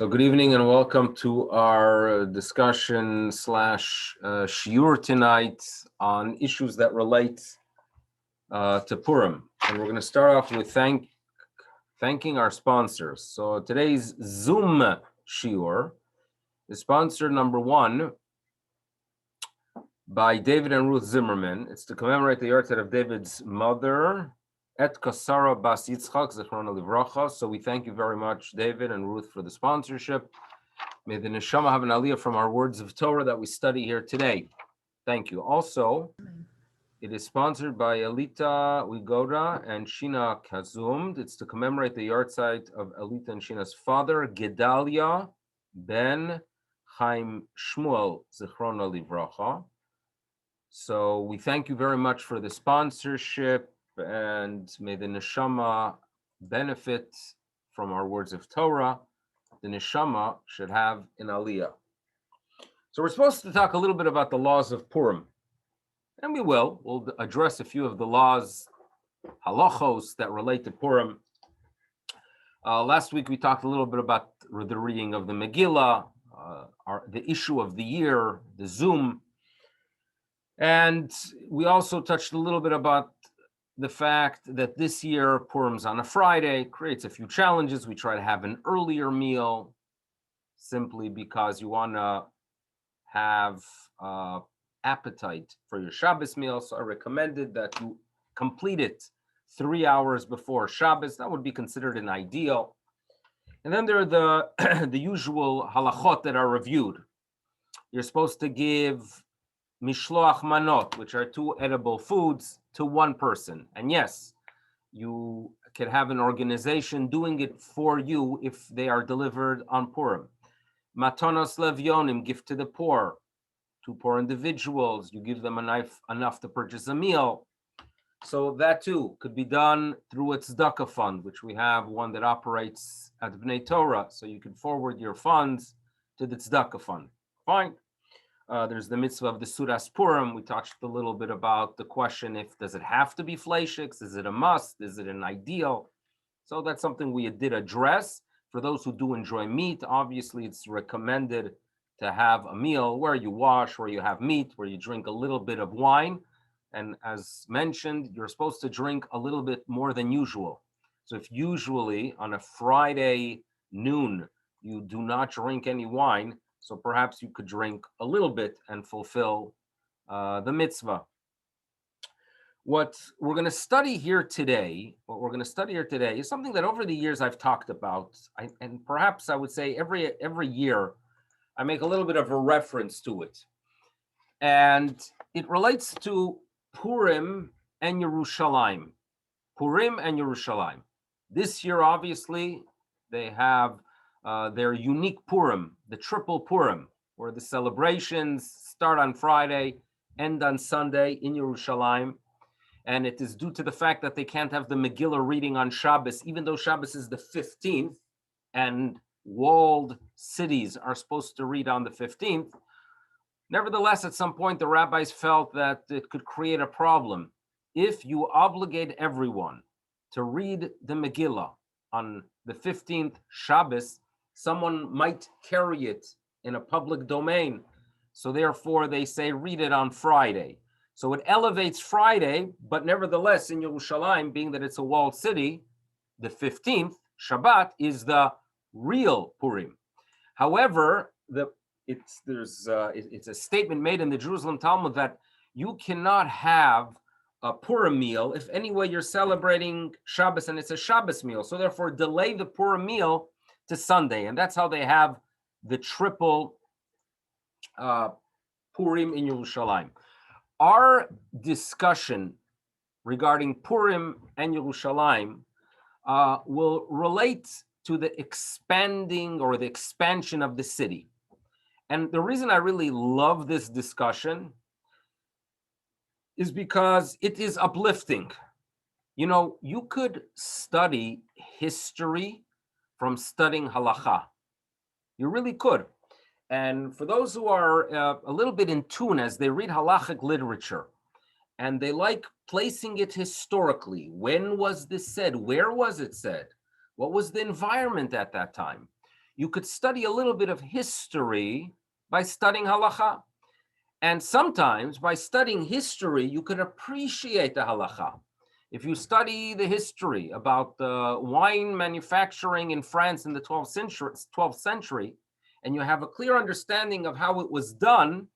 So good evening and welcome to our discussion slash shiur tonight on issues that relate to Purim. And we're going to start off with thanking our sponsors. So today's Zoom shiur is sponsored number one by David and Ruth Zimmerman. It's to commemorate the yahrzeit of David's mother, Et Kasara Bas Yitzchak, Zechrona Livracha. So we thank you very much, David and Ruth, for the sponsorship. May the neshama have an aliyah from our words of Torah that we study here today. Thank you. Also, it is sponsored by Elita Wigoda and Shina Kazumd. It's to commemorate the yahrzeit of Elita and Shina's father, Gedalia ben Chaim Shmuel, Zechrona Livracha. So we thank you very much for the sponsorship, and may the neshama benefit from our words of Torah. The neshama should have an aliyah. So we're supposed to talk a little bit about the laws of Purim, and we will. We'll address a few of the laws, halachos, that relate to Purim. Last week we talked a little bit about the reading of the Megillah, the issue of the year, the Zoom, and we also touched a little bit about the fact that this year Purim's on a Friday creates a few challenges. We try to have an earlier meal simply because you want to have appetite for your Shabbos meal. So I recommended that you complete it 3 hours before Shabbos. That would be considered an ideal. And then there are the usual halachot that are reviewed. You're supposed to give mishloach manot, which are 2 edible foods, to one person. And yes, you can have an organization doing it for you if they are delivered on Purim. Matonos levyonim, gift to the poor, 2 poor individuals. You give them enough to purchase a meal. So that too could be done through a tzedakah fund, which we have one that operates at Bnei Torah. So you can forward your funds to the tzedakah fund. Fine. There's the mitzvah of the Sudas Purim. We touched a little bit about the question, does it have to be fleishiks? Is it a must? Is it an ideal? So that's something we did address. For those who do enjoy meat, obviously it's recommended to have a meal where you wash, where you have meat, where you drink a little bit of wine. And as mentioned, you're supposed to drink a little bit more than usual. So if usually on a Friday noon, you do not drink any wine, so perhaps you could drink a little bit and fulfill the mitzvah. What we're going to study here today is something that over the years I've talked about, and perhaps I would say every year I make a little bit of a reference to it. And it relates to Purim and Yerushalayim. Purim and Yerushalayim. This year, obviously, they have their unique Purim, the triple Purim, where the celebrations start on Friday, end on Sunday in Yerushalayim. And it is due to the fact that they can't have the Megillah reading on Shabbos, even though Shabbos is the 15th, and walled cities are supposed to read on the 15th. Nevertheless, at some point, the rabbis felt that it could create a problem. If you obligate everyone to read the Megillah on the 15th Shabbos, someone might carry it in a public domain. So therefore, they say, read it on Friday. So it elevates Friday, but nevertheless, in Yerushalayim, being that it's a walled city, the 15th, Shabbat, is the real Purim. However, it's a statement made in the Jerusalem Talmud that you cannot have a Purim meal if anyway you're celebrating Shabbos and it's a Shabbos meal. So therefore, delay the Purim meal to Sunday. And that's how they have the triple Purim in Yerushalayim. Our discussion regarding Purim and Yerushalayim will relate to the expanding or the expansion of the city. And the reason I really love this discussion is because it is uplifting. You know, you could study history from studying halacha. You really could. And for those who are a little bit in tune as they read halachic literature, and they like placing it historically, when was this said? Where was it said? What was the environment at that time? you could study a little bit of history by studying halacha. And sometimes by studying history, you could appreciate the halacha. If you study the history about the wine manufacturing in France in the 12th century, and you have a clear understanding of how it was done,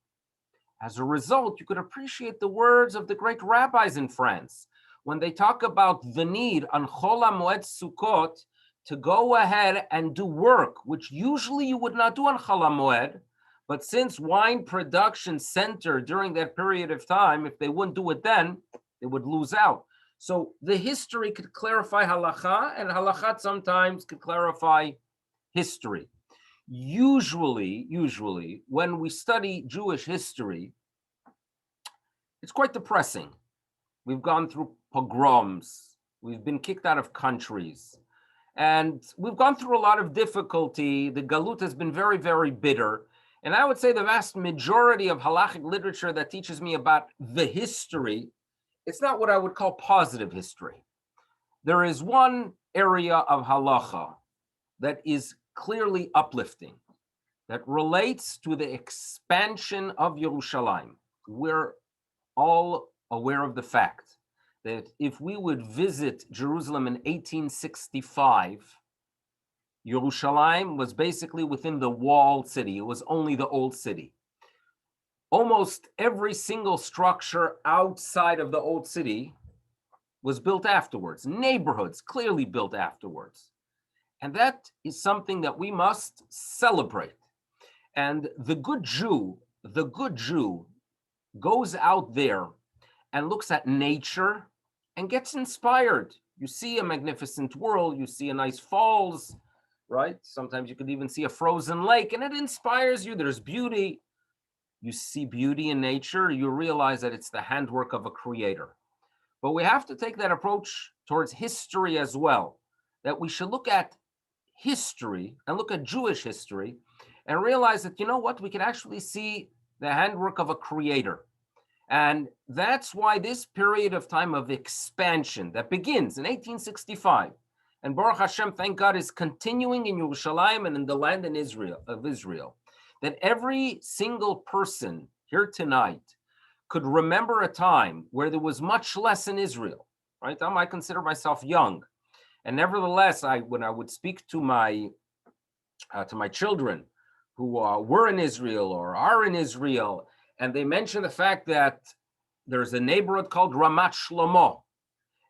as a result, you could appreciate the words of the great rabbis in France when they talk about the need on Chol HaMoed Sukkot to go ahead and do work, which usually you would not do on Chol HaMoed, but since wine production centered during that period of time, if they wouldn't do it then, they would lose out. So the history could clarify halacha, and halakha sometimes could clarify history. Usually, when we study Jewish history, it's quite depressing. We've gone through pogroms, we've been kicked out of countries, and we've gone through a lot of difficulty. The galut has been very, very bitter. And I would say the vast majority of halachic literature that teaches me about the history, it's not what I would call positive history. There is one area of halacha that is clearly uplifting, that relates to the expansion of Yerushalayim. We're all aware of the fact that if we would visit Jerusalem in 1865, Yerushalayim was basically within the walled city. It was only the old city. Almost every single structure outside of the old city was built afterwards. Neighborhoods clearly built afterwards. And that is something that we must celebrate. And the good Jew goes out there and looks at nature and gets inspired. You see a magnificent world, you see a nice falls, right? Sometimes you could even see a frozen lake, and it inspires you. There's beauty. You see beauty in nature, you realize that it's the handwork of a creator. But we have to take that approach towards history as well, that we should look at history and look at Jewish history and realize that, you know what, we can actually see the handwork of a creator. And that's why this period of time of expansion that begins in 1865, and Baruch Hashem, thank God, is continuing in Yerushalayim and in the land in Israel, that every single person here tonight could remember a time where there was much less in Israel, right? I consider myself young. And nevertheless, when I would speak to my children who were in Israel or are in Israel, and they mention the fact that there's a neighborhood called Ramat Shlomo,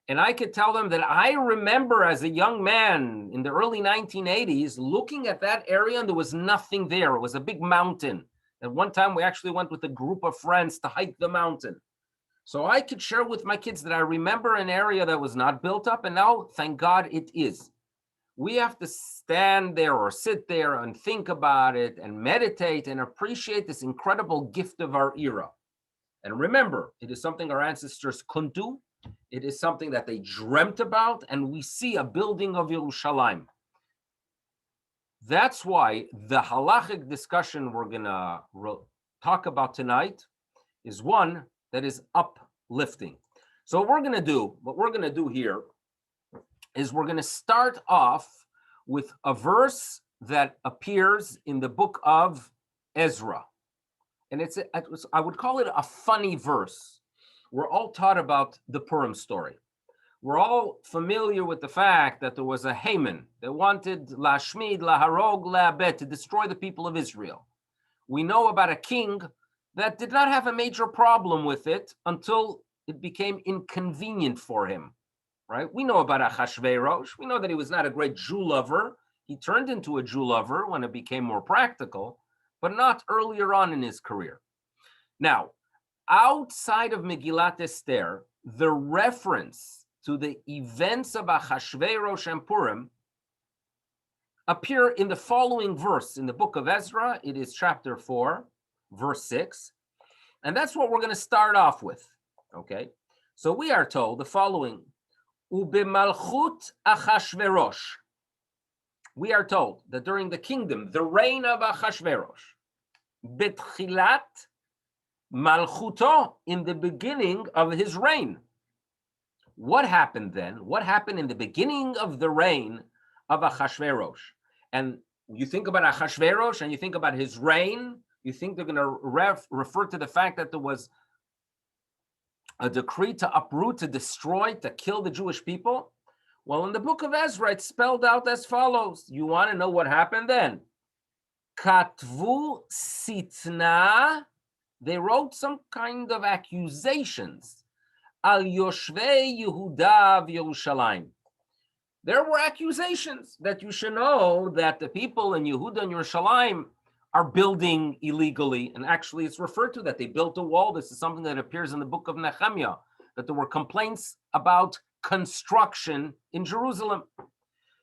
and I could tell them that I remember as a young man in the early 1980s looking at that area and there was nothing there. It was a big mountain. At one time, we actually went with a group of friends to hike the mountain. So I could share with my kids that I remember an area that was not built up, and now, thank God, it is. We have to stand there or sit there and think about it and meditate and appreciate this incredible gift of our era. And remember, it is something our ancestors couldn't do. It is something that they dreamt about, and we see a building of Yerushalayim. That's why the halachic discussion we're going to talk about tonight is one that is uplifting. So what we're going to do here is we're going to start off with a verse that appears in the book of Ezra. And I would call it a funny verse. We're all taught about the Purim story. We're all familiar with the fact that there was a Haman that wanted Lashmid, Laharog, Laabed, to destroy the people of Israel. We know about a king that did not have a major problem with it until it became inconvenient for him, right? We know about Achashverosh. We know that he was not a great Jew lover. He turned into a Jew lover when it became more practical, but not earlier on in his career. Now, outside of Megillat Esther, the reference to the events of Achashverosh and Purim appear in the following verse in the book of Ezra. It is chapter 4, verse 6. And that's what we're going to start off with, okay? So we are told the following, Ubemalchut Achashverosh. We are told that during the kingdom, the reign of Achashverosh, Betchilat Malchuto, in the beginning of his reign. What happened then? What happened in the beginning of the reign of Achashverosh? And you think about Achashverosh and you think about his reign, you think they're going to refer to the fact that there was a decree to uproot, to destroy, to kill the Jewish people? Well, in the book of Ezra, it's spelled out as follows. You want to know what happened then? Katvu sitna, they wrote some kind of accusations. Al Yoshvei Yehuda v'Yerushalayim. There were accusations that you should know that the people in Yehuda and Yerushalayim are building illegally. And actually, it's referred to that they built a wall. This is something that appears in the book of Nehemiah, that there were complaints about construction in Jerusalem.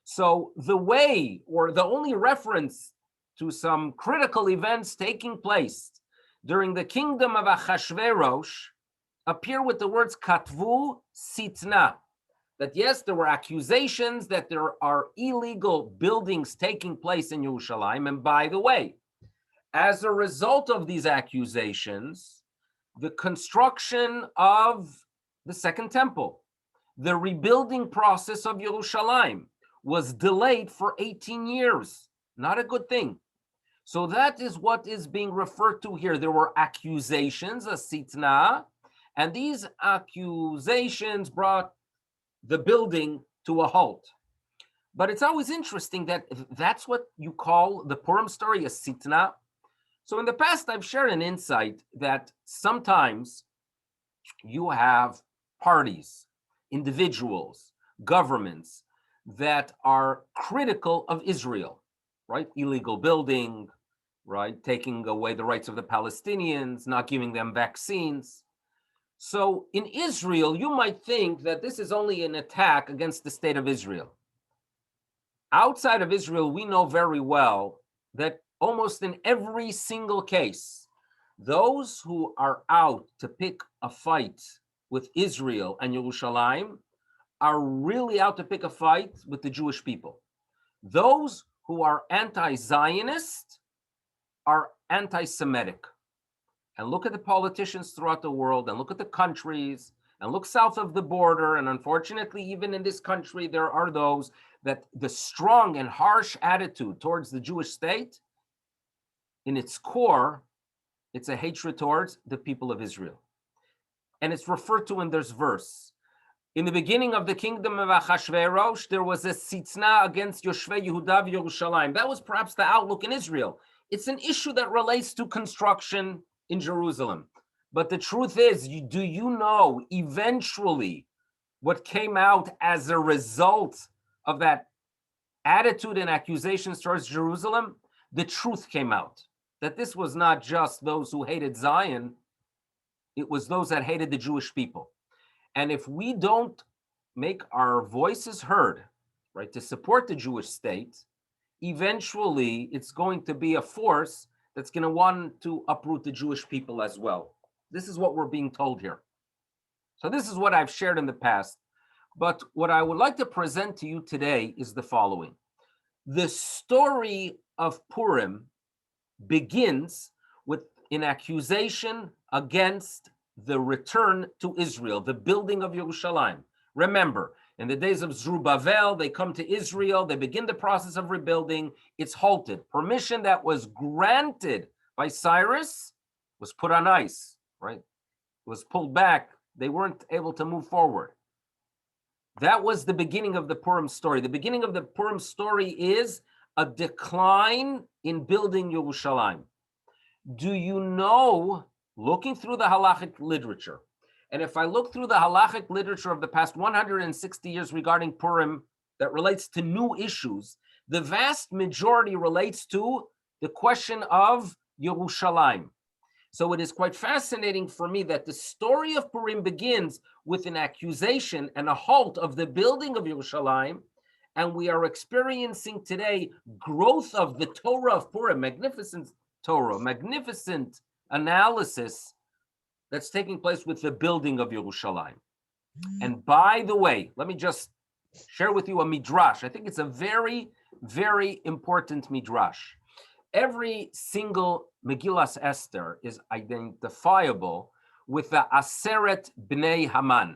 So the way, or the only reference to some critical events taking place during the kingdom of Achashverosh appear with the words Katvu Sitna. That yes, there were accusations that there are illegal buildings taking place in Yerushalayim. And by the way, as a result of these accusations, the construction of the Second Temple, the rebuilding process of Yerushalayim was delayed for 18 years. Not a good thing. So that is what is being referred to here. There were accusations, a sitna, and these accusations brought the building to a halt. But it's always interesting that that's what you call the Purim story, a sitna. So in the past, I've shared an insight that sometimes you have parties, individuals, governments that are critical of Israel, right? Illegal building, right? Taking away the rights of the Palestinians, not giving them vaccines. So in Israel, you might think that this is only an attack against the state of Israel. Outside of Israel, we know very well that almost in every single case, those who are out to pick a fight with Israel and Yerushalayim are really out to pick a fight with the Jewish people. Those who are anti-Zionist are anti-Semitic. And look at the politicians throughout the world, and look at the countries, and look south of the border. And unfortunately, even in this country, there are those that the strong and harsh attitude towards the Jewish state, in its core, it's a hatred towards the people of Israel. And it's referred to in this verse. In the beginning of the kingdom of Achashverosh, there was a sitna against Yoshvei Yehuda v'Yerushalayim. That was perhaps the outlook in Israel. It's an issue that relates to construction in Jerusalem. But the truth is, do you know eventually what came out as a result of that attitude and accusations towards Jerusalem? The truth came out, that this was not just those who hated Zion, it was those that hated the Jewish people. And if we don't make our voices heard, right, to support the Jewish state, eventually it's going to be a force that's going to want to uproot the Jewish people as well. This is what we're being told here. So this is what I've shared in the past. But what I would like to present to you today is the following. The story of Purim begins with an accusation against the return to Israel, the building of Yerushalayim. Remember, in the days of Zerubbabel, they come to Israel, they begin the process of rebuilding, it's halted. Permission that was granted by Cyrus was put on ice, right? It was pulled back. They weren't able to move forward. That was the beginning of the Purim story. The beginning of the Purim story is a decline in building Yerushalayim. Do you know, looking through the halachic literature, and if I look through the halachic literature of the past 160 years regarding Purim that relates to new issues, the vast majority relates to the question of Yerushalayim. So it is quite fascinating for me that the story of Purim begins with an accusation and a halt of the building of Yerushalayim, and we are experiencing today growth of the Torah of Purim, magnificent Torah, magnificent analysis that's taking place with the building of Yerushalayim. And by the way, let me just share with you a midrash. I think it's a very, very important midrash. Every single Megillas Esther is identifiable with the Aseret Bnei Haman,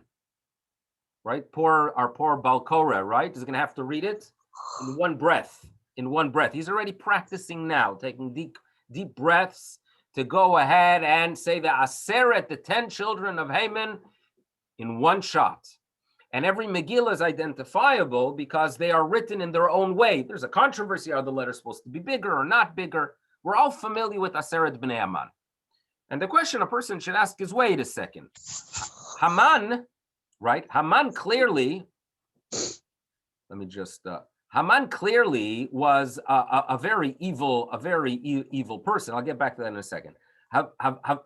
right? Our poor Balkora, right, is going to have to read it in one breath. in one breath. He's already practicing now, taking deep breaths to go ahead and say the Aseret, the 10 children of Haman, in one shot. And every Megillah is identifiable because they are written in their own way. There's a controversy, are the letters supposed to be bigger or not bigger? We're all familiar with Aseret Bnei Haman. And the question a person should ask is, wait a second. Haman, right? Haman clearly, Haman clearly was a very evil person. I'll get back to that in a second.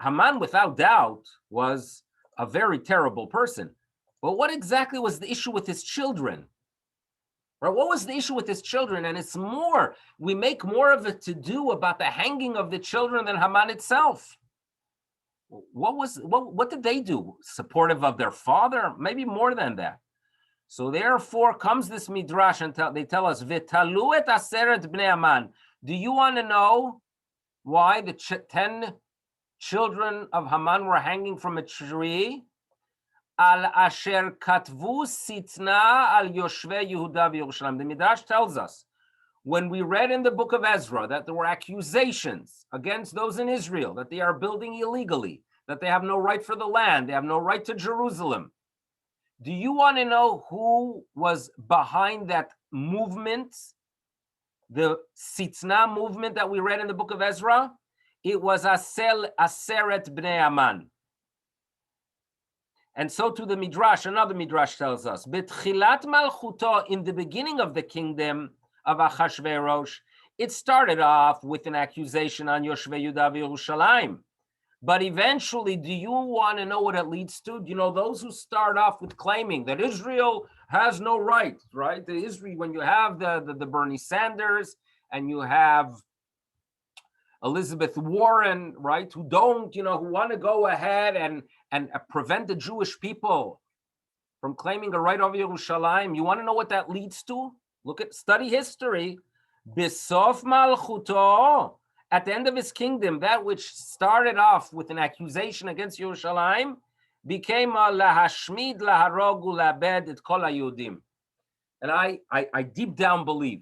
Haman, without doubt, was a very terrible person. But what exactly was the issue with his children? Right? What was the issue with his children? And it's more, we make more of a to-do about the hanging of the children than Haman itself. What did they do? Supportive of their father? Maybe more than that. So therefore comes this midrash and they tell us, V'talu et aseret bnei Haman. Do you want to know why the 10 children of Haman were hanging from a tree? Al asher katvu sitna al yoshvei Yehuda v'Yerushalayim. The midrash tells us, when we read in the book of Ezra that there were accusations against those in Israel, that they are building illegally, that they have no right for the land, they have no right to Jerusalem. Do you want to know who was behind that movement, the Sitna movement that we read in the book of Ezra? It was Aseret Bnei Haman. And so to the Midrash, another Midrash tells us, Betchilat Malchuto, in the beginning of the kingdom of Achashverosh, it started off with an accusation on Yoshvei Yehuda v'Yerushalayim. But eventually, do you want to know what it leads to? You know, those who start off with claiming that Israel has no right, right? The Israel, when you have the Bernie Sanders and you have Elizabeth Warren, right, who don't, who want to go ahead and prevent the Jewish people from claiming a right over Yerushalayim. You want to know what that leads to? Study history. Bisof Malchuto, at the end of his kingdom, that which started off with an accusation against Yerushalayim became a lahashmid, laharog, ulabed et kol hayudim. And I deep down believe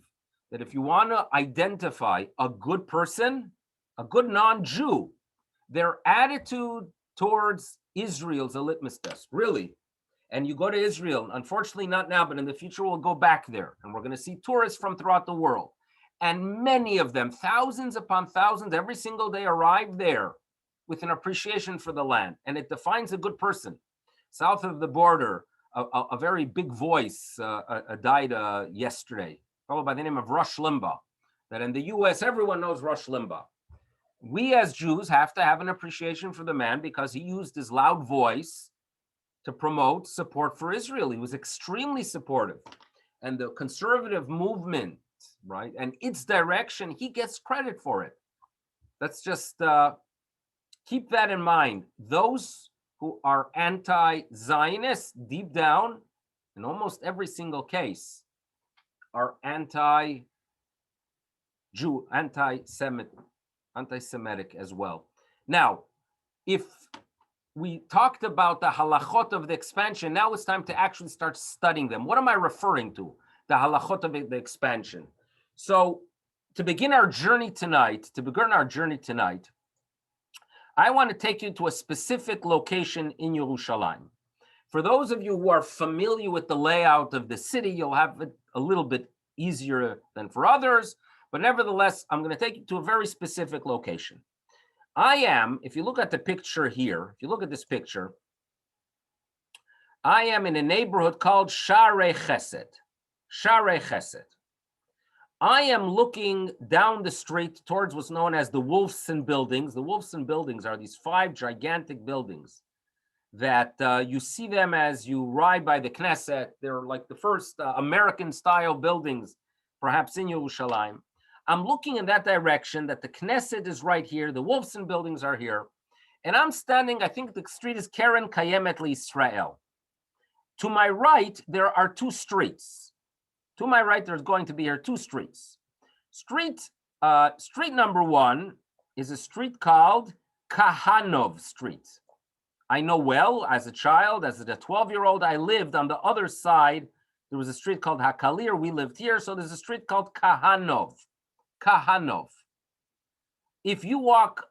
that if you want to identify a good person, a good non-Jew, their attitude towards Israel is a litmus test, really. And you go to Israel, unfortunately not now, but in the future we'll go back there, and we're going to see tourists from throughout the world. And many of them, thousands upon thousands, every single day arrive there with an appreciation for the land. And it defines a good person. South of the border, a very big voice died yesterday, followed by the name of Rush Limbaugh. That in the US, everyone knows Rush Limbaugh. We as Jews have to have an appreciation for the man because he used his loud voice to promote support for Israel. He was extremely supportive. And the conservative movement, right, and its direction, he gets credit for it. Let's just keep that in mind. Those who are anti-Zionist deep down, in almost every single case, are anti-Jew, anti-Semitic as well. Now, if we talked about the halachot of the expansion, now it's time to actually start studying them. What am I referring to? The halachot of the expansion. So to begin our journey tonight, I want to take you to a specific location in Yerushalayim. For those of you who are familiar with the layout of the city, you'll have it a little bit easier than for others, but nevertheless, I'm going to take you to a very specific location. If you look at the picture here, if you look at this picture, I am in a neighborhood called Sharei Chesed. Sharei Chesed. I am looking down the street towards what's known as the Wolfson Buildings. The Wolfson Buildings are these 5 gigantic buildings that you see them as you ride by the Knesset. They're like the first American-style buildings, perhaps in Yerushalayim. I'm looking in that direction, that the Knesset is right here, the Wolfson Buildings are here, and I'm standing, I think the street is Keren Kayemet LiYisrael. To my right, there are 2 streets. To my right, there's going to be here 2 streets. Street number 1 is a street called Kahanov Street. I know well, as a child, as a 12-year-old, I lived on the other side There was a street called Hakalir. We lived here. So there's a street called Kahanov. Kahanov. If you walk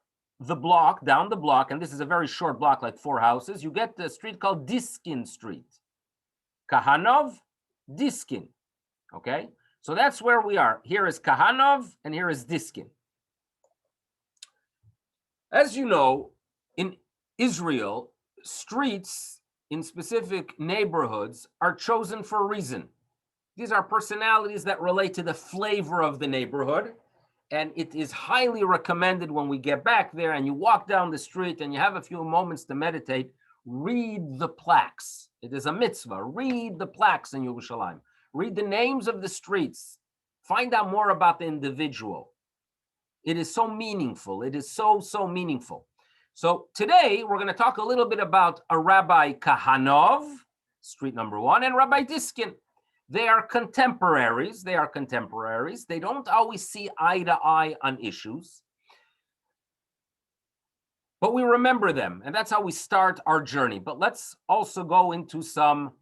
down the block, and this is a very short block, like 4 houses, you get the street called Diskin Street. Kahanov, Diskin. Okay? So that's where we are. Here is Kahanov, and here is Diskin. As you know, in Israel, streets in specific neighborhoods are chosen for a reason. These are personalities that relate to the flavor of the neighborhood. And it is highly recommended when we get back there and you walk down the street and you have a few moments to meditate, read the plaques. It is a mitzvah. Read the plaques in Yerushalayim. Read the names of the streets. Find out more about the individual. It is so meaningful. It is so meaningful. So today we're going to talk a little bit about a Rabbi Kahanov, street number 1, and Rabbi Diskin. They are contemporaries. They don't always see eye to eye on issues, but we remember them, and that's how we start our journey. But let's also go into some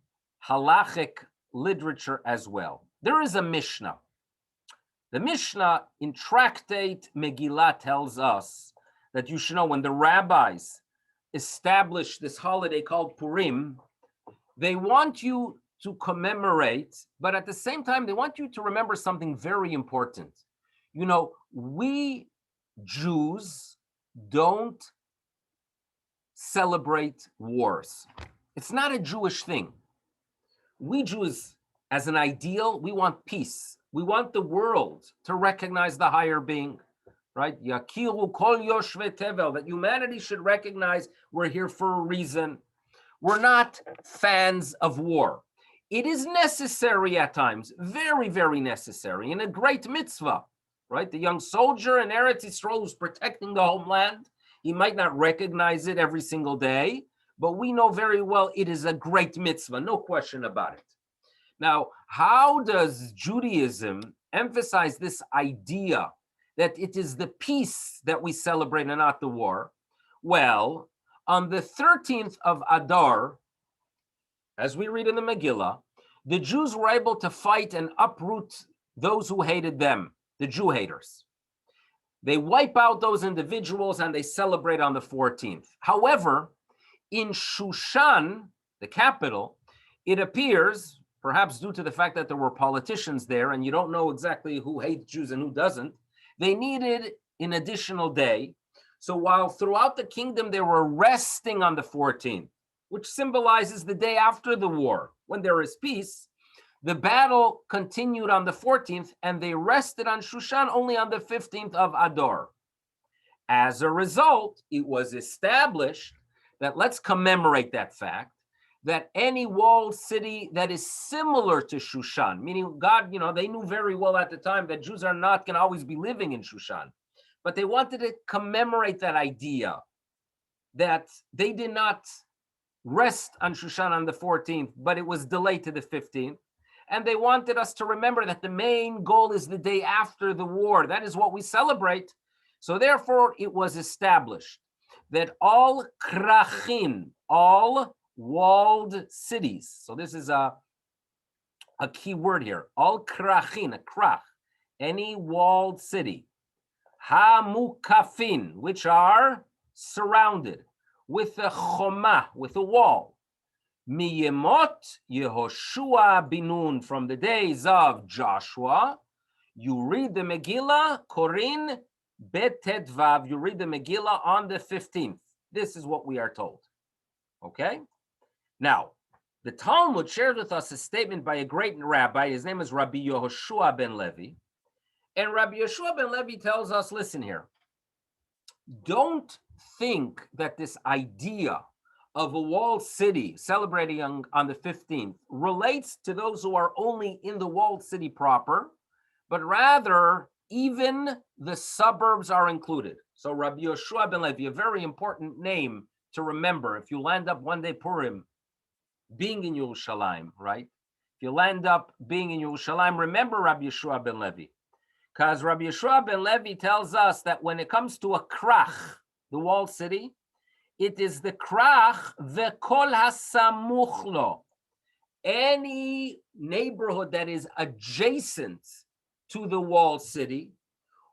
halachic literature as well. There is a Mishnah. The Mishnah in Tractate Megillah tells us that you should know when the rabbis established this holiday called Purim, they want you to commemorate, but at the same time, they want you to remember something very important. You know, we Jews don't celebrate wars. It's not a Jewish thing. We Jews, as an ideal, we want peace. We want the world to recognize the higher being, right? Yakiru kol yoshvei tevel, that humanity should recognize we're here for a reason. We're not fans of war. It is necessary at times, very, very necessary, and a great mitzvah, right? The young soldier in Eretz Yisrael who's protecting the homeland, he might not recognize it every single day, but we know very well it is a great mitzvah, no question about it. Now, how does Judaism emphasize this idea that it is the peace that we celebrate and not the war? Well, on the 13th of Adar, as we read in the Megillah, the Jews were able to fight and uproot those who hated them, the Jew haters. They wipe out those individuals and they celebrate on the 14th. However, in Shushan, the capital, it appears, perhaps due to the fact that there were politicians there and you don't know exactly who hates Jews and who doesn't, they needed an additional day. So while throughout the kingdom they were resting on the 14th, which symbolizes the day after the war, when there is peace, the battle continued on the 14th, and they rested on Shushan only on the 15th of Adar. As a result, it was established that let's commemorate that fact, that any walled city that is similar to Shushan, meaning God, they knew very well at the time that Jews are not going to always be living in Shushan, but they wanted to commemorate that idea that they did not rest on Shushan on the 14th, but it was delayed to the 15th. And they wanted us to remember that the main goal is the day after the war. That is what we celebrate. So therefore, it was established that all krachin, all walled cities, so this is a key word here, all krachin, a krach, any walled city, hamukafin, which are surrounded, with a choma, with a wall. Miyemot Yehoshua binun, from the days of Joshua, you read the Megillah, Korin Betet Vav, you read the Megillah on the 15th. This is what we are told. Okay? Now, the Talmud shares with us a statement by a great rabbi. His name is Rabbi Yehoshua ben Levi. And Rabbi Yehoshua ben Levi tells us, listen here, don't think that this idea of a walled city celebrating on the 15th relates to those who are only in the walled city proper, but rather even the suburbs are included. So Rabbi Yehoshua ben Levi, a very important name to remember if you land up one day Purim being in Yerushalayim, right? If you land up being in Yerushalayim, remember Rabbi Yehoshua ben Levi. Because Rabbi Yehoshua ben Levi tells us that when it comes to a krach, the walled city, it is the krach v'kol hasamuch lo, any neighborhood that is adjacent to the walled city,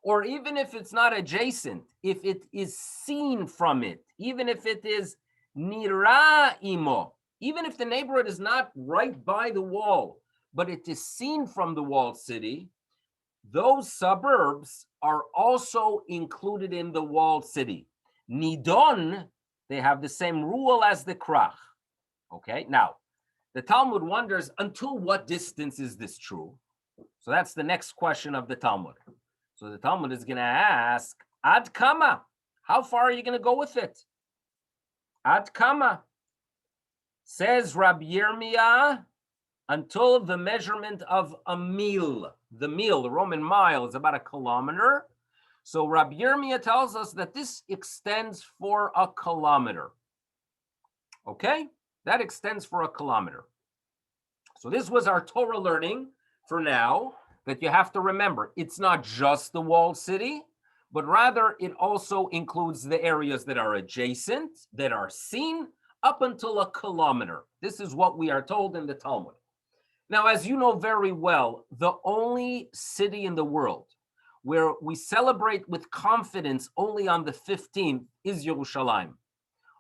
or even if it's not adjacent, if it is seen from it, even if it is nira imo, even if the neighborhood is not right by the wall, but it is seen from the walled city, those suburbs are also included in the walled city. Nidon, they have the same rule as the krach. Okay, now the Talmud wonders, until what distance is this true? So that's the next question of the Talmud. So the Talmud is going to ask, Ad kama? How far are you going to go with it? Ad kama? Says Rabbi Yirmiyah, until the measurement of a mil. The mil, the Roman mile, is about 1 kilometer. So Rabbi Yirmiyah tells us that this extends for 1 kilometer. Okay? That extends for 1 kilometer. So this was our Torah learning for now, that you have to remember. It's not just the walled city, but rather it also includes the areas that are adjacent, that are seen, up until 1 kilometer. This is what we are told in the Talmud. Now, as you know very well, the only city in the world where we celebrate with confidence only on the 15th is Yerushalayim.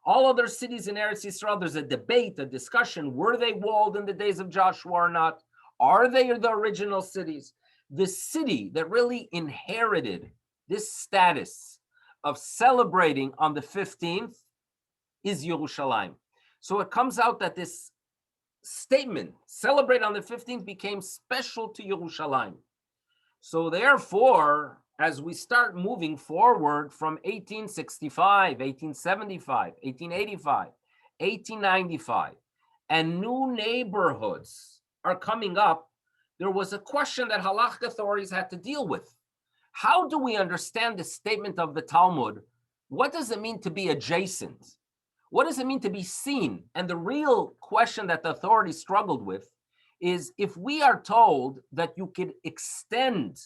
All other cities in Eretz Yisrael, there's a debate, a discussion. Were they walled in the days of Joshua or not? Are they the original cities? The city that really inherited this status of celebrating on the 15th is Yerushalayim. So it comes out that this statement, celebrate on the 15th, became special to Yerushalayim. So therefore, as we start moving forward from 1865, 1875, 1885, 1895, and new neighborhoods are coming up, there was a question that halakha authorities had to deal with. How do we understand the statement of the Talmud? What does it mean to be adjacent? What does it mean to be seen? And the real question that the authorities struggled with is, if we are told that you could extend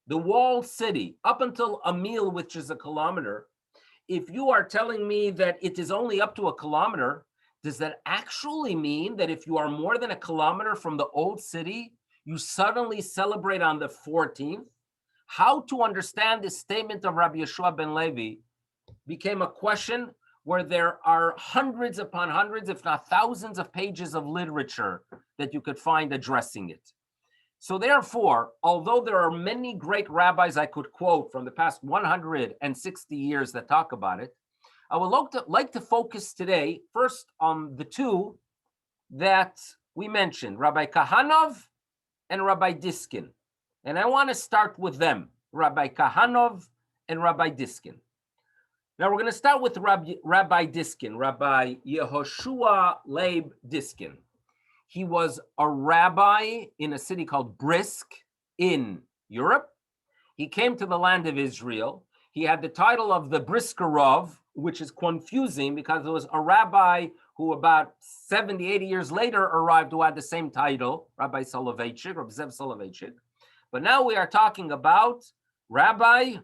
the walled city up until a mil, which is 1 kilometer, if you are telling me that it is only up to 1 kilometer, does that actually mean that if you are more than 1 kilometer from the old city, you suddenly celebrate on the 14th? How to understand this statement of Rabbi Yeshua ben Levi became a question where there are hundreds upon hundreds, if not thousands of pages of literature that you could find addressing it. So therefore, although there are many great rabbis I could quote from the past 160 years that talk about it, I would like to focus today first on the two that we mentioned, Rabbi Kahanov and Rabbi Diskin. And I want to start with them, Rabbi Kahanov and Rabbi Diskin. Now we're going to start with Rabbi Diskin, Rabbi Yehoshua Leib Diskin. He was a rabbi in a city called Brisk in Europe. He came to the land of Israel. He had the title of the Briskerov, which is confusing because it was a rabbi who about 70, 80 years later arrived who had the same title, Rabbi Soloveitchik, Rabbi Zev Soloveitchik. But now we are talking about Rabbi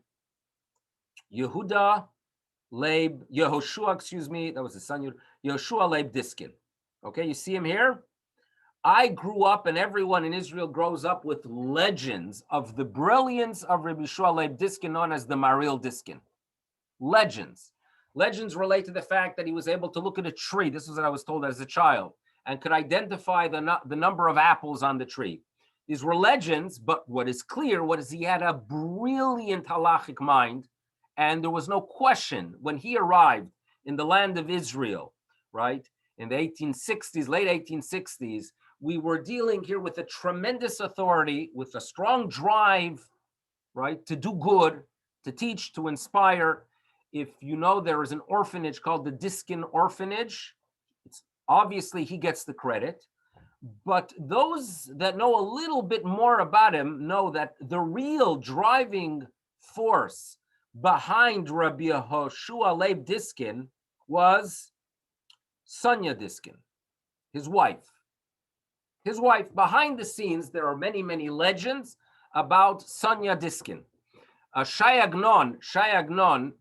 Yehoshua that was his son, Yehoshua Leib Diskin. Okay, you see him here? I grew up, and everyone in Israel grows up with legends of the brilliance of Rabbi Yehoshua Leib Diskin, known as the Maril Diskin. Legends. Legends relate to the fact that he was able to look at a tree. This is what I was told as a child, and could identify the number of apples on the tree. These were legends, but what is clear, he had a brilliant halachic mind, and there was no question when he arrived in the land of Israel, right, in the 1860s, late 1860s, we were dealing here with a tremendous authority, with a strong drive, right, to do good, to teach, to inspire. If you know, there is an orphanage called the Diskin Orphanage. It's obviously he gets the credit. But those that know a little bit more about him know that the real driving force behind Rabbi Yehoshua Leib Diskin was Sonia Diskin, his wife. His wife. Behind the scenes, there are many, many legends about Sonia Diskin. Shai Agnon,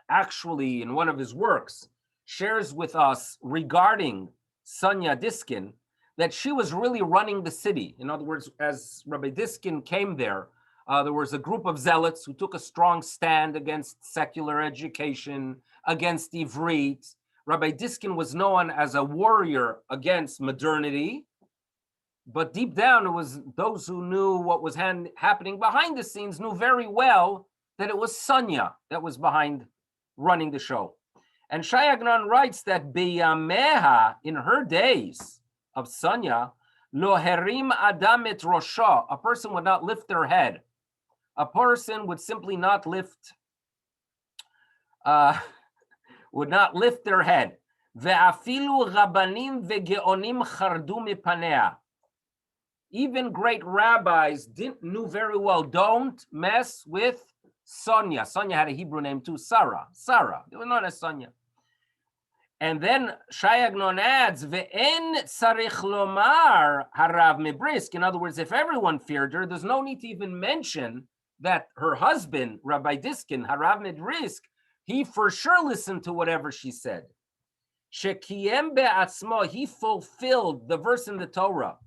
actually, in one of his works, shares with us regarding Sonia Diskin that she was really running the city. In other words, as Rabbi Diskin came there, there was a group of zealots who took a strong stand against secular education, against Ivrit. Rabbi Diskin was known as a warrior against modernity, but deep down, it was those who knew what was happening behind the scenes knew very well that it was Sonia that was behind running the show. And Shai Agnon writes that Biyameha, in her days of Sonia, lo herim adam et rosha, a person would not lift their head. A person would simply not lift, their head. Ve'afilu rabanim ve'geonim chardu mipanea. Even great rabbis knew very well, don't mess with Sonia. Sonia had a Hebrew name too, Sarah. They were known as Sonia. And then Shai Agnon adds, Ve'en tzarich lomar harav mibrisk. In other words, if everyone feared her, there's no need to even mention that her husband, Rabbi Diskin, harav mibrisk, he for sure listened to whatever she said. Shekiyem be'atzmo, he fulfilled the verse in the Torah.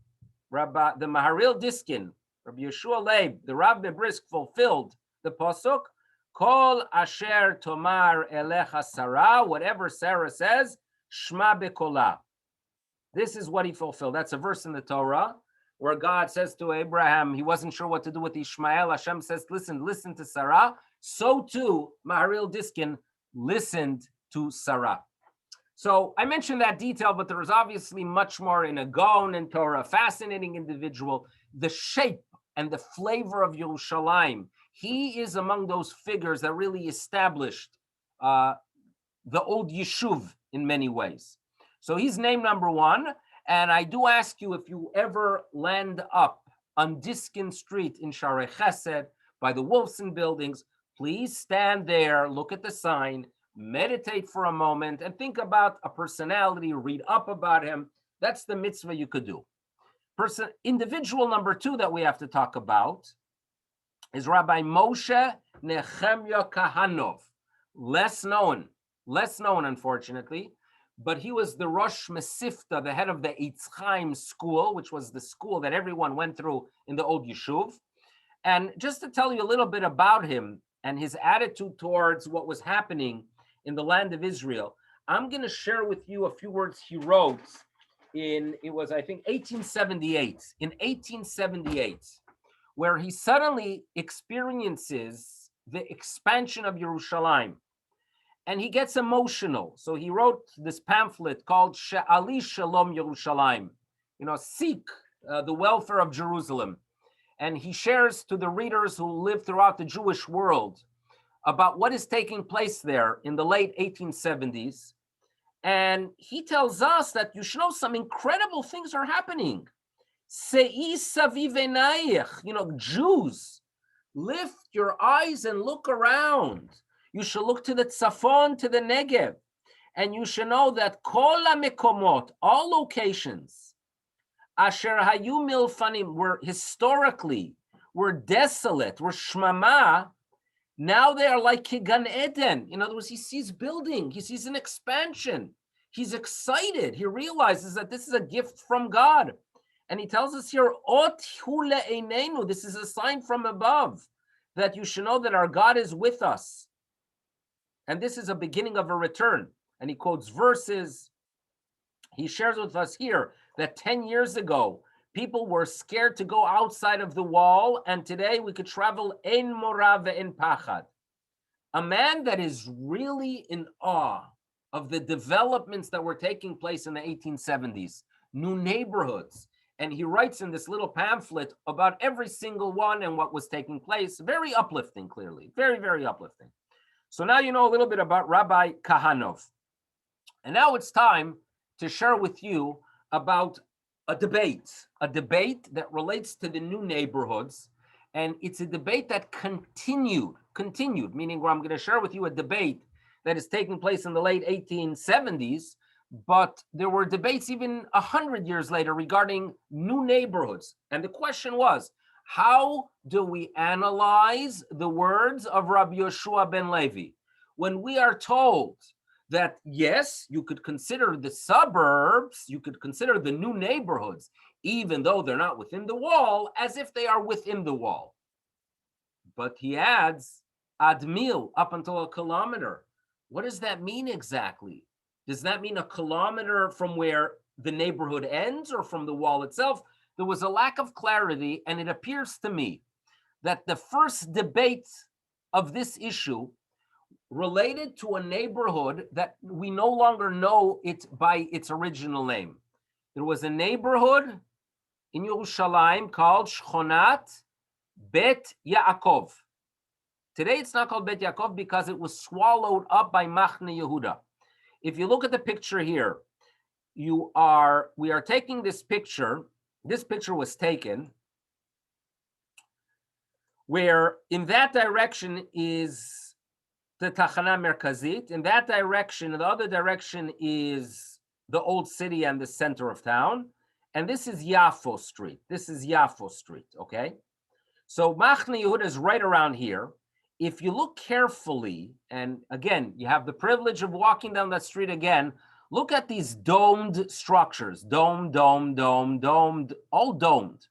The Maharil Diskin, Rabbi Yeshua Leib, the Rav Mebrisk fulfilled the pasuk, Kol asher tomar elecha Sarah, whatever Sarah says, shma bekola. This is what he fulfilled. That's a verse in the Torah where God says to Abraham, he wasn't sure what to do with Ishmael. Hashem says, listen to Sarah. So too, Maharil Diskin listened to Sarah. So I mentioned that detail, but there is obviously much more in a Gaon and Torah, fascinating individual. The shape and the flavor of Yerushalayim. He is among those figures that really established the old Yeshuv in many ways. So he's name number one. And I do ask you, if you ever land up on Diskin Street in Sharei Chesed by the Wolfson buildings, please stand there, look at the sign, meditate for a moment, and think about a personality, read up about him. That's the mitzvah you could do. Individual number two that we have to talk about is Rabbi Moshe Nehemya Kahanov. Less known, unfortunately, but he was the Rosh Mesifta, the head of the Eitz Chaim school, which was the school that everyone went through in the old Yeshuv. And just to tell you a little bit about him and his attitude towards what was happening in the land of Israel, I'm going to share with you a few words he wrote it was, I think, 1878. In 1878, where he suddenly experiences the expansion of Yerushalayim. And he gets emotional. So he wrote this pamphlet called She'ali Shalom Yerushalayim, seek the welfare of Jerusalem. And he shares to the readers who live throughout the Jewish world about what is taking place there in the late 1870s. And he tells us that you should know some incredible things are happening. Se'i saviv einayich, Jews, lift your eyes and look around. You should look to the Tzafon, to the Negev, and you should know that kol hamekomot, all locations, asher hayu milfanim, were desolate, were shmama. Now they are like Gan Eden. In other words, he sees building, he sees an expansion. He's excited. He realizes that this is a gift from God. And he tells us here, Ot hu le'einenu, this is a sign from above, that you should know that our God is with us. And this is a beginning of a return. And he quotes verses. He shares with us here that 10 years ago, people were scared to go outside of the wall, and today we could travel ein mora ve'en pachad. A man that is really in awe of the developments that were taking place in the 1870s, new neighborhoods. And he writes in this little pamphlet about every single one and what was taking place. Very uplifting, clearly. Very, very uplifting. So now you know a little bit about Rabbi Kahanov. And now it's time to share with you about a debate that relates to the new neighborhoods. And it's a debate that continued, meaning where I'm going to share with you a debate that is taking place in the late 1870s, but there were debates even 100 years later regarding new neighborhoods. And the question was, how do we analyze the words of Rabbi Yeshua ben Levi? When we are told that yes, you could consider the suburbs, you could consider the new neighborhoods, even though they're not within the wall, as if they are within the wall. But he adds, ad mil, up until a kilometer. What does that mean exactly? Does that mean a kilometer from where the neighborhood ends or from the wall itself? There was a lack of clarity, and it appears to me that the first debate of this issue related to a neighborhood that we no longer know it by its original name. There was a neighborhood in Yerushalayim called Shchonat Bet Yaakov. Today it's not called Bet Yaakov because it was swallowed up by Machne Yehuda. If you look at the picture here, we are taking this picture. This picture was taken where in that direction is the Tachana Merkazit. In that direction, the other direction is the old city and the center of town. And this is Yafo Street. This is Yafo Street, okay? So Machne Yehuda is right around here. If you look carefully, and again, you have the privilege of walking down that street again, look at these domed structures. Domed, all domed.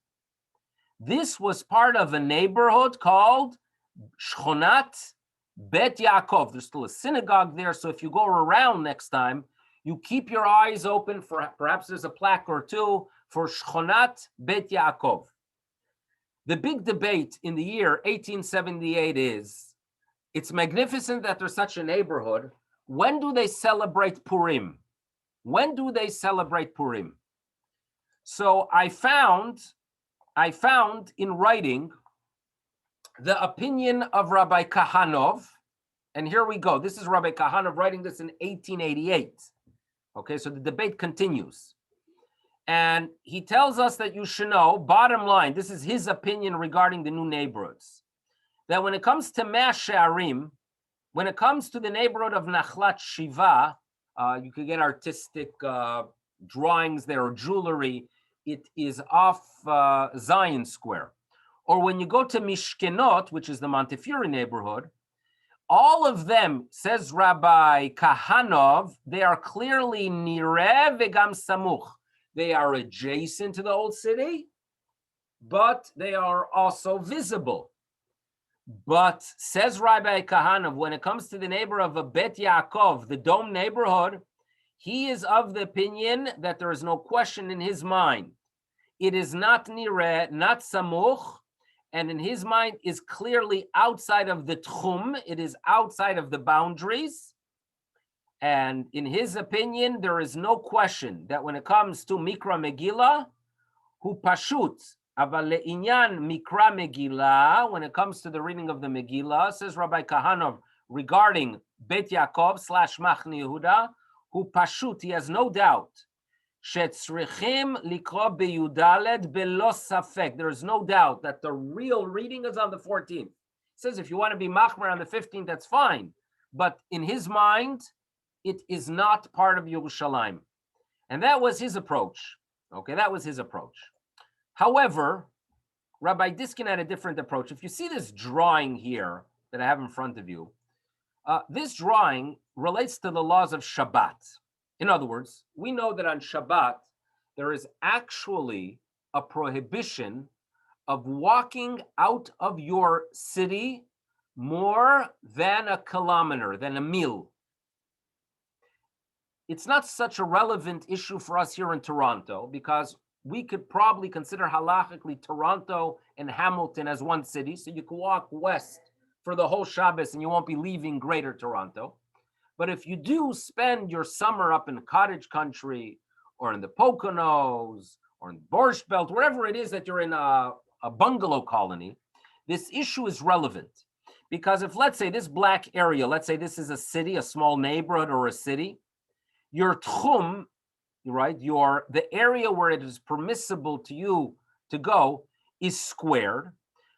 This was part of a neighborhood called Shchonat Bet Yaakov. There's still a synagogue there, so if you go around next time, you keep your eyes open for perhaps there's a plaque or two for Shchonat Bet Yaakov. The big debate in the year 1878 is, it's magnificent that there's such a neighborhood. When do they celebrate Purim? When do they celebrate Purim? So I found in writing the opinion of Rabbi Kahanov, and here we go. This is Rabbi Kahanov writing this in 1888. Okay, so the debate continues. And he tells us that you should know, bottom line, this is his opinion regarding the new neighborhoods, that when it comes to Mea She'arim, when it comes to the neighborhood of Nachlat Shiva, you could get artistic drawings there or jewelry. It is off Zion Square. Or when you go to Mishkenot, which is the Montefiore neighborhood, all of them, says Rabbi Kahanov, they are clearly Nireh vegam Samuch. They are adjacent to the old city, but they are also visible. But says Rabbi Kahanov, when it comes to the neighbor of a Bet Yaakov, the Dome neighborhood, he is of the opinion that there is no question in his mind. It is not Nireh, not Samuch, and in his mind is clearly outside of the Tchum. It is outside of the boundaries. And in his opinion, there is no question that when it comes to Mikra Megillah, hu pashut, aval le'inyan Mikra Megillah, when it comes to the reading of the Megillah, says Rabbi Kahanov regarding Bet Yaakov / Machne Yehuda, hu pashut, he has no doubt, shetzrichim likro beyudaled belo safek. There is no doubt that the real reading is on the 14th. He says if you want to be machmer on the 15th, that's fine. But in his mind, it is not part of Yerushalayim. And that was his approach. Okay, that was his approach. However, Rabbi Diskin had a different approach. If you see this drawing here that I have in front of you, this drawing relates to the laws of Shabbat. In other words, we know that on Shabbat, there is actually a prohibition of walking out of your city more than a kilometer, than a mil. It's not such a relevant issue for us here in Toronto because we could probably consider halachically Toronto and Hamilton as one city. So you can walk west for the whole Shabbos and you won't be leaving Greater Toronto. But if you do spend your summer up in cottage country or in the Poconos or in Borscht Belt, wherever it is that you're in a bungalow colony, this issue is relevant. Because if, let's say, this black area, let's say this is a city, a small neighborhood or a city, your tchum, right, the area where it is permissible to you to go is squared.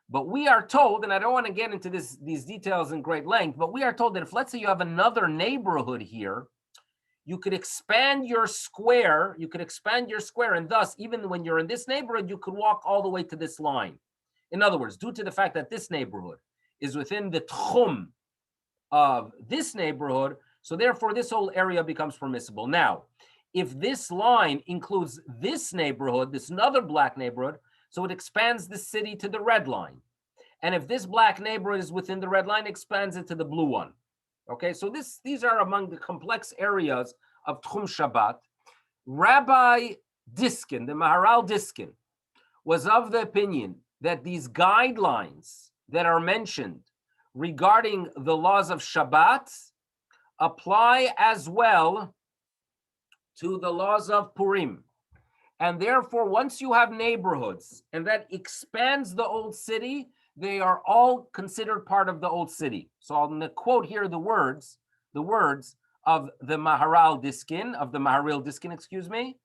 But we are told, and I don't want to get into these details in great length, but we are told that if, let's say, you have another neighborhood here, you could expand your square, and thus, even when you're in this neighborhood, you could walk all the way to this line. In other words, due to the fact that this neighborhood is within the tchum of this neighborhood, So therefore, this whole area becomes permissible. Now, if this line includes this neighborhood, this another black neighborhood, so it expands the city to the red line. And if this black neighborhood is within the red line, expands it to the blue one. Okay, so these are among the complex areas of Tchum Shabbat. Rabbi Diskin, the Maharal Diskin, was of the opinion that these guidelines that are mentioned regarding the laws of Shabbat apply as well to the laws of Purim. And therefore, once you have neighborhoods and that expands the old city, they are all considered part of the old city. So I'm going to quote here the words of the Maharal Diskin, excuse me.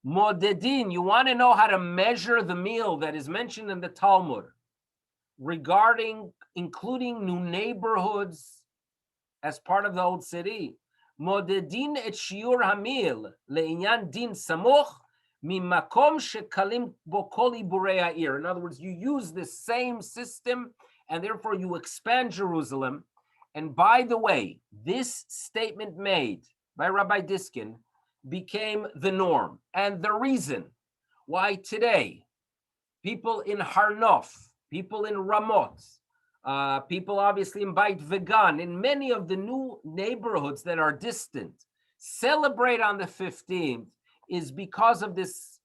Modedin, you want to know how to measure the meal that is mentioned in the Talmud regarding including new neighborhoods as part of the old city. Modedin et shiur hamil le'inyan din samuch mimakom shekalim bo kol iburei ha'ir. In other words, you use the same system and therefore you expand Jerusalem. And by the way, this statement made by Rabbi Diskin became the norm. And the reason why today people in Har Nof, people in Ramot, people obviously in Beit Vegan, in many of the new neighborhoods that are distant, celebrate on the 15th is because of this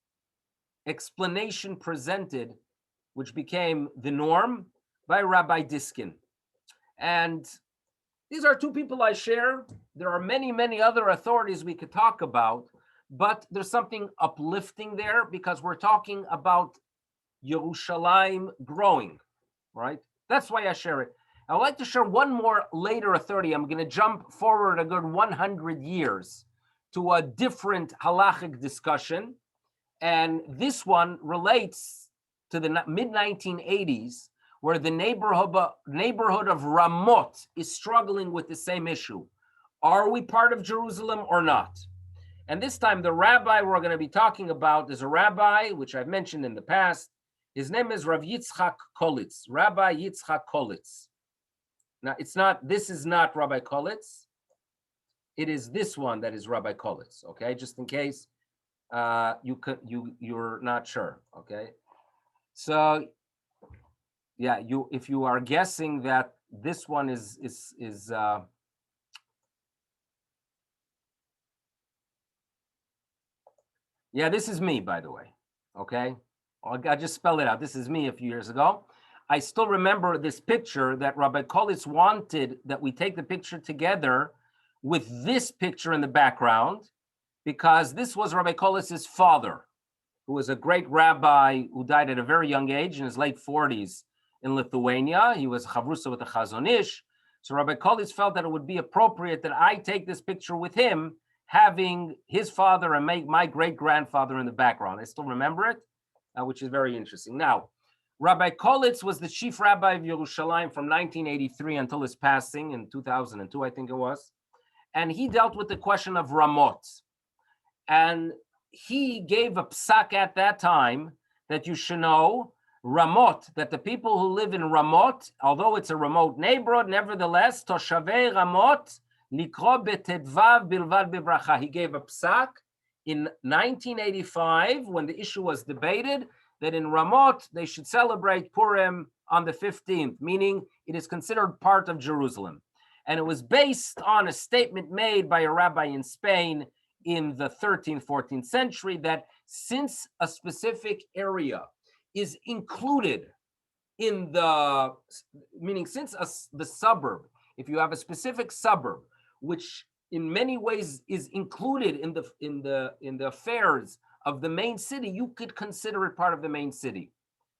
explanation presented, which became the norm by Rabbi Diskin. And these are two people I share. There are many, many other authorities we could talk about, but there's something uplifting there because we're talking about Yerushalayim growing, right? That's why I share it. I would like to share one more later authority. I'm going to jump forward a good 100 years to a different halachic discussion. And this one relates to the mid-1980s, where the neighborhood of Ramot is struggling with the same issue. Are we part of Jerusalem or not? And this time, the rabbi we're going to be talking about is a rabbi, which I've mentioned in the past. His name is Rav Yitzchak Kolitz, Rabbi Yitzchak Kolitz. Now, this is not Rabbi Kolitz. It is this one that is Rabbi Kolitz, okay? Just in case you're not sure, okay? So, yeah, if you are guessing that this one is yeah, this is me, by the way, okay? I just spelled it out. This is me a few years ago. I still remember this picture that Rabbi Kolitz wanted that we take the picture together with this picture in the background, because this was Rabbi Kolitz's father, who was a great rabbi who died at a very young age in his late 40s in Lithuania. He was chavrusa with the Chazon Ish. So Rabbi Kolitz felt that it would be appropriate that I take this picture with him, having his father and my great-grandfather in the background. I still remember it, which is very interesting. Now, Rabbi Kolitz was the chief rabbi of Yerushalayim from 1983 until his passing in 2002, I think it was. And he dealt with the question of Ramot. And he gave a psak at that time that you should know, Ramot, that the people who live in Ramot, although it's a remote neighborhood, nevertheless, Toshavei Ramot, Likro betedvav bilvad bivracha. He gave a psak in 1985 when the issue was debated that in Ramot they should celebrate Purim on the 15th, meaning it is considered part of Jerusalem. And it was based on a statement made by a rabbi in Spain in the 13th, 14th century that since a specific area is included in the, meaning since the suburb, if you have a specific suburb, which in many ways is included in the affairs of the main city, you could consider it part of the main city.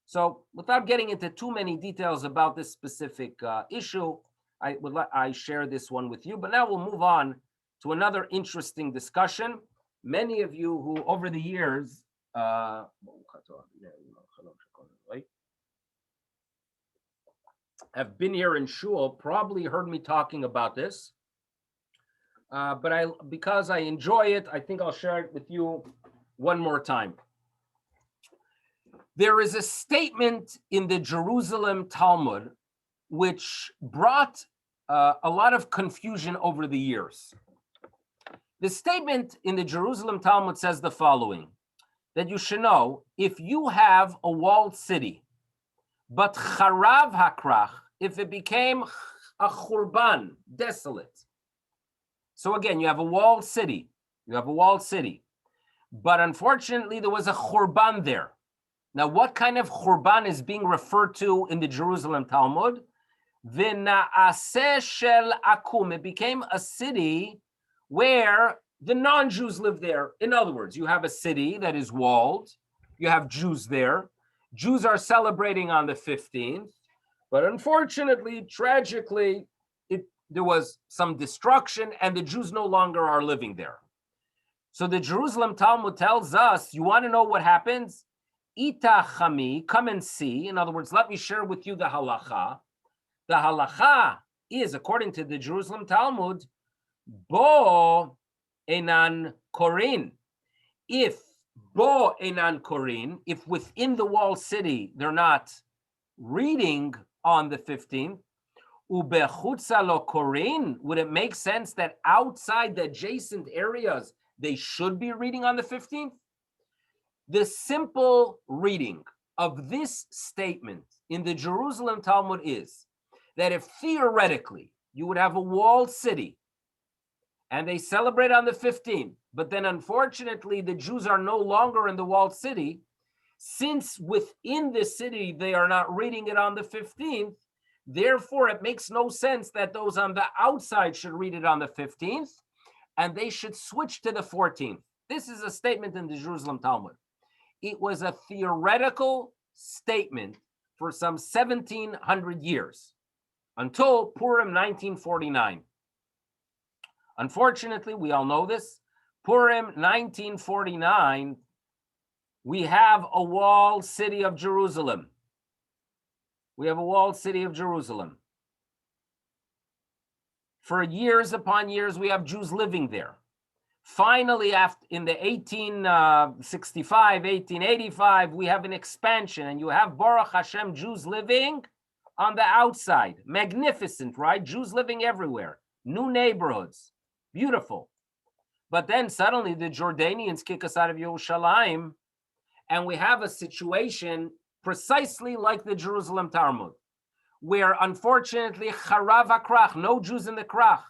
So without getting into too many details about this specific issue, I share this one with you. But now we'll move on to another interesting discussion. Many of you who over the years have been here in shul probably heard me talking about this. But because I enjoy it, I think I'll share it with you one more time. There is a statement in the Jerusalem Talmud which brought a lot of confusion over the years. The statement in the Jerusalem Talmud says the following, that you should know, if you have a walled city, but charav hakrach, if it became a churban, desolate. So again, you have a walled city, but unfortunately there was a churban there. Now, what kind of churban is being referred to in the Jerusalem Talmud? V'na'aseh shel akum, it became a city where the non-Jews live there. In other words, you have a city that is walled, you have Jews there. Jews are celebrating on the 15th, but unfortunately, tragically, there was some destruction and the Jews no longer are living there. So the Jerusalem Talmud tells us, you want to know what happens? Ita chami, come and see. In other words, let me share with you the halacha. The halacha is, according to the Jerusalem Talmud, bo enan korin. If bo enan korin, if within the walled city they're not reading on the 15th, ubechutza lo korin, would it make sense that outside the adjacent areas they should be reading on the 15th? The simple reading of this statement in the Jerusalem Talmud is that if theoretically you would have a walled city and they celebrate on the 15th, but then unfortunately the Jews are no longer in the walled city, since within the city they are not reading it on the 15th, therefore it makes no sense that those on the outside should read it on the 15th and they should switch to the 14th. This is a statement in the Jerusalem Talmud. It was a theoretical statement for some 1700 years until Purim 1949. Unfortunately, we all know this. Purim 1949, we have a walled city of Jerusalem. For years upon years, we have Jews living there. Finally, in the 1865, 1885, we have an expansion, and you have Baruch Hashem Jews living on the outside. Magnificent, right? Jews living everywhere. New neighborhoods. Beautiful. But then suddenly the Jordanians kick us out of Yerushalayim, and we have a situation precisely like the Jerusalem Talmud, where unfortunately, charav hakrach, no Jews in the krach.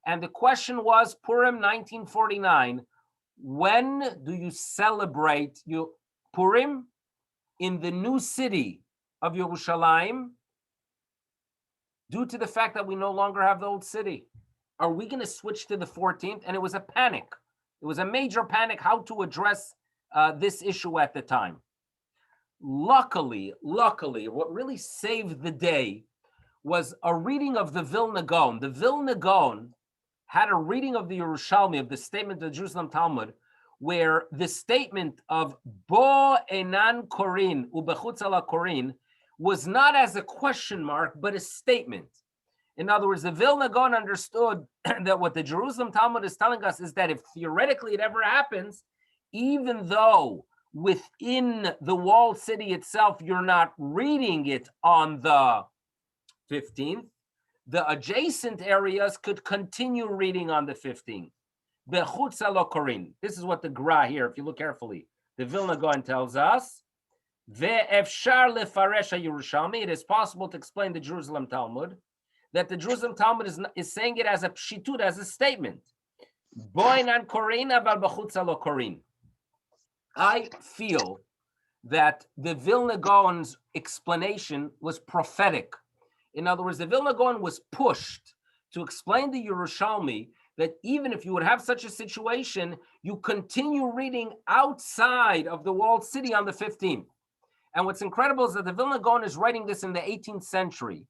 And the question was, Purim 1949, when do you celebrate your Purim in the new city of Yerushalayim due to the fact that we no longer have the old city? Are we going to switch to the 14th? And it was a panic. It was a major panic how to address this issue at the time. Luckily, what really saved the day was a reading of the Vilna Gaon. The Vilna Gaon had a reading of the Yerushalmi, of the statement of the Jerusalem Talmud, where the statement of Bo Enan Korin, Ubechutz ala Korin, was not as a question mark, but a statement. In other words, the Vilna Gaon understood that what the Jerusalem Talmud is telling us is that if theoretically it ever happens, even though within the walled city itself you're not reading it on the 15th, the adjacent areas could continue reading on the 15th. Bechutz lo korin. This is what the Gra here, if you look carefully, the Vilna Gaon tells us. Ve'efshar lefaresh Yerushalmi. It is possible to explain the Jerusalem Talmud that the Jerusalem Talmud is saying it as a pshitut, as a statement. Boinan korin aval bechutz lo korin. I feel that the Vilna Gaon's explanation was prophetic. In other words, the Vilna Gaon was pushed to explain the Yerushalmi that even if you would have such a situation, you continue reading outside of the walled city on the 15th. And what's incredible is that the Vilna Gaon is writing this in the 18th century,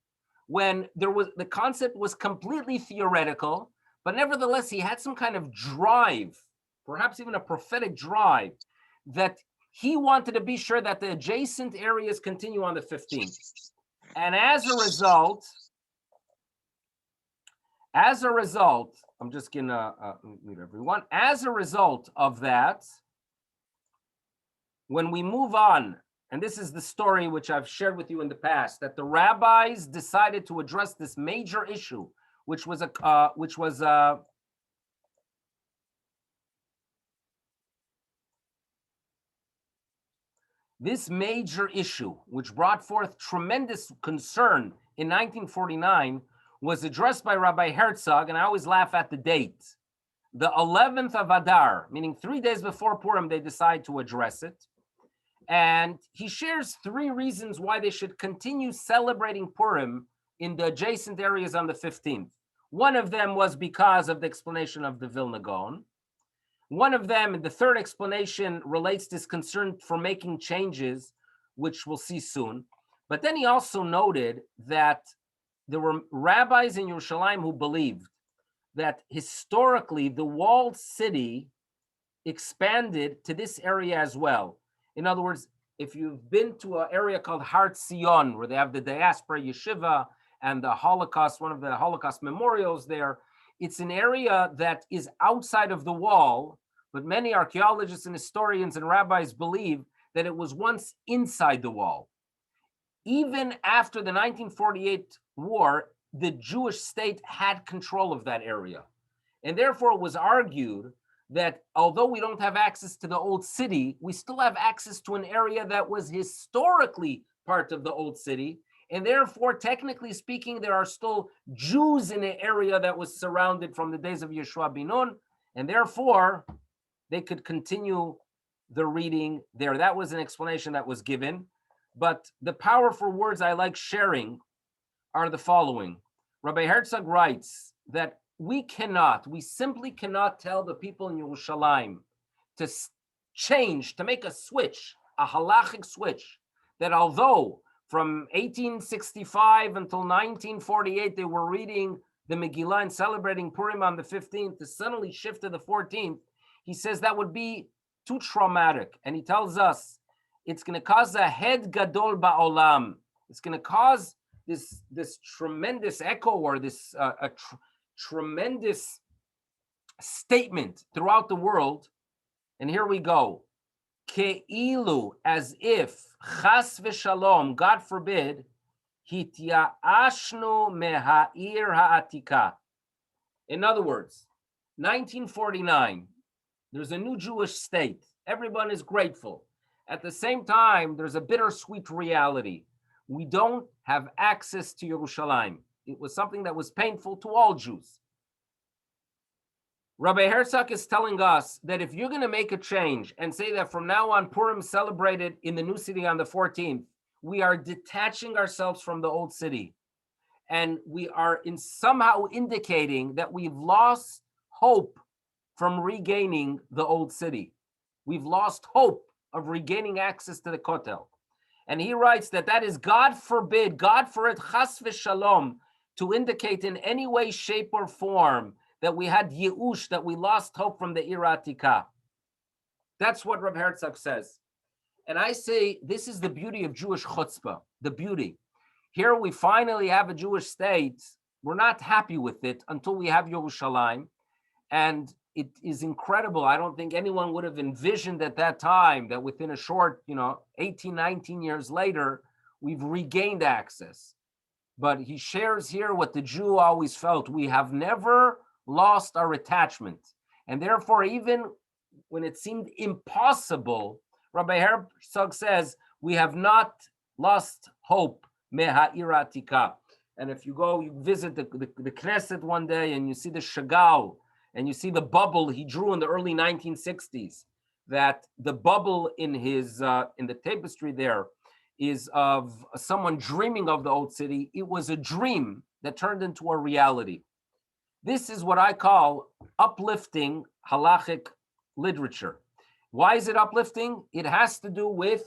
when the concept was completely theoretical, but nevertheless, he had some kind of drive, perhaps even a prophetic drive, that he wanted to be sure that the adjacent areas continue on the 15th. And as a result, I'm just gonna mute everyone. As a result of that, when we move on, and this is the story which I've shared with you in the past, that the rabbis decided to address this major issue which was this major issue, which brought forth tremendous concern in 1949, was addressed by Rabbi Herzog, and I always laugh at the date. The 11th of Adar, meaning 3 days before Purim, they decide to address it. And he shares 3 reasons why they should continue celebrating Purim in the adjacent areas on the 15th. One of them was because of the explanation of the Vilna Gaon. One of them, the third explanation, relates to his concern for making changes, which we'll see soon. But then he also noted that there were rabbis in Yerushalayim who believed that historically the walled city expanded to this area as well. In other words, if you've been to an area called Har Zion, where they have the diaspora yeshiva and the Holocaust, one of the Holocaust memorials there, it's an area that is outside of the wall, but many archaeologists and historians and rabbis believe that it was once inside the wall. Even after the 1948 war, the Jewish state had control of that area. And therefore it was argued that although we don't have access to the old city, we still have access to an area that was historically part of the old city. And therefore, technically speaking, there are still Jews in an area that was surrounded from the days of Yeshua ben Nun, and therefore they could continue the reading there. That was an explanation that was given. But the powerful words I like sharing are the following. Rabbi Herzog writes that we simply cannot tell the people in Yerushalayim to change, to make a switch, a halachic switch, that although from 1865 until 1948, they were reading the Megillah and celebrating Purim on the 15th, to suddenly shift to the 14th. He says that would be too traumatic. And he tells us it's going to cause a head gadol ba'olam. It's going to cause this tremendous echo, or this tremendous statement throughout the world. And here we go. Ke'ilu, as if, chas v'shalom, God forbid, hitya'ashnu meha'ir ha'atika. In other words, 1949, there's a new Jewish state. Everyone is grateful. At the same time, there's a bittersweet reality. We don't have access to Yerushalayim. It was something that was painful to all Jews. Rabbi Herzog is telling us that if you're going to make a change and say that from now on Purim celebrated in the new city on the 14th, we are detaching ourselves from the old city. And we are somehow indicating that we've lost hope from regaining the old city. We've lost hope of regaining access to the Kotel. And he writes that is, God forbid, God for it, chas v'shalom, to indicate in any way, shape, or form that we had Yeush, that we lost hope from the Ir Atika. That's what Rav Herzog says. And I say, this is the beauty of Jewish chutzpah, the beauty. Here we finally have a Jewish state. We're not happy with it until we have Yerushalayim. And it is incredible. I don't think anyone would have envisioned at that time that within a short, 18, 19 years later, we've regained access. But he shares here what the Jew always felt. We have never lost our attachment. And therefore, even when it seemed impossible, Rabbi Herzog says, we have not lost hope. Meha'ir Atika. And if you go, you visit the Knesset one day and you see the Chagall, and you see the bubble he drew in the early 1960s, that the bubble in his in the tapestry there is of someone dreaming of the old city. It was a dream that turned into a reality. This is what I call uplifting halachic literature. Why is it uplifting? It has to do with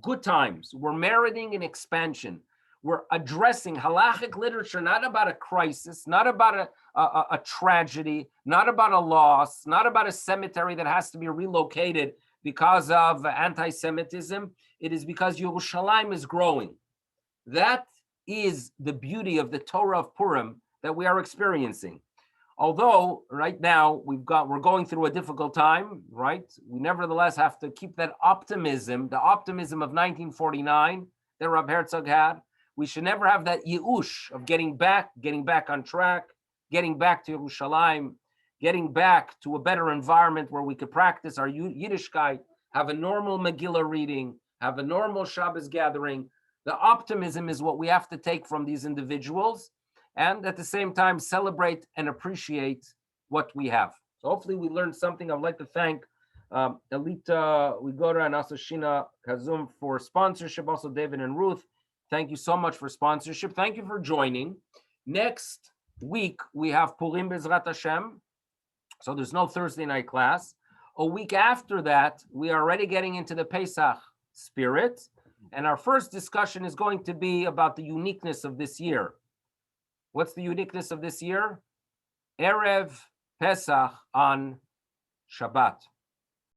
good times. We're meriting an expansion. We're addressing halachic literature, not about a crisis, not about a tragedy, not about a loss, not about a cemetery that has to be relocated because of anti-Semitism. It is because Yerushalayim is growing. That is the beauty of the Torah of Purim that we are experiencing. Although right now we're going through a difficult time, right? We nevertheless have to keep that optimism, the optimism of 1949 that Rav Herzog had. We should never have that yi'ush of getting back on track, getting back to Yerushalayim, getting back to a better environment where we could practice our Yiddishkeit, have a normal Megillah reading, have a normal Shabbos gathering. The optimism is what we have to take from these individuals, and at the same time celebrate and appreciate what we have. So hopefully we learned something. I'd like to thank Elita Wigora and also Shina Kazum for sponsorship, also David and Ruth. Thank you so much for sponsorship. Thank you for joining. Next week, we have Purim Bezrat Hashem. So there's no Thursday night class. A week after that, we are already getting into the Pesach spirit. And our first discussion is going to be about the uniqueness of this year. What's the uniqueness of this year? Erev Pesach on Shabbat.